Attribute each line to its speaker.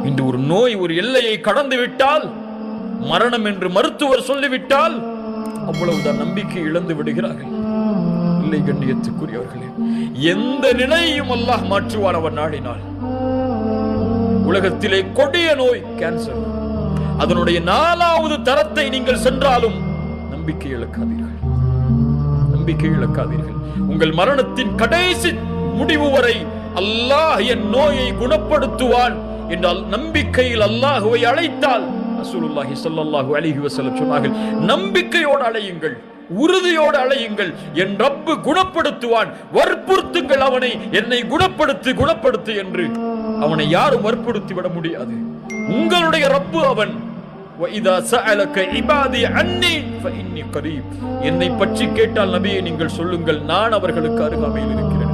Speaker 1: இந்த ஒரு நோய் ஒரு எல்லையை கடந்து விட்டால், மரணம் என்று மருத்துவர் சொல்லிவிட்டால் அவ்வளவுதான், நம்பிக்கை இழந்து விடுகிறார்கள். இல்லை கண்ணியத்துக்குரியவர்களே, எந்த நிலையையும் அல்லாஹ் மாற்றுவான் அவன் நாடினால். உலகத்திலே கொடிய நோய் கேன்சர், அதனுடைய 4வது தரத்தை நீங்கள் சென்றாலும் நம்பிக்கை இழக்காதீர்கள், நம்பிக்கை இழக்காதீர்கள். உங்கள் மரணத்தின் கடைசி முடிவு வரை அல்லாஹ் என் நோயை குணப்படுத்துவான் என்றால் நம்பிக்கையில் அல்லாஹுவை அழைத்தால், ரசூலுல்லாஹி ஸல்லல்லாஹு அலைஹி வஸல்லம் சொன்னார்கள், நம்பிக்கையோடு அழையுங்கள், உறுதியோடு அழையுங்கள், என் ரப்பு குணப்படுத்துவான். வற்புறுத்துங்கள் அவனை, என்னை குணப்படுத்து குணப்படுத்து என்று. அவனை யாரும் வற்புறுத்தி விட முடியாது. உங்களுடைய ரப்பு அவன். وَإِذَا سَأَلَكَ عِبَادِي عَنِّي فَإِنِّي قَرِيبٌ. என்னை பற்றி கேட்டால் நபியே நீங்கள் சொல்லுங்கள், நான் அவர்களுக்கு அருகாமையில் இருக்கிறேன்.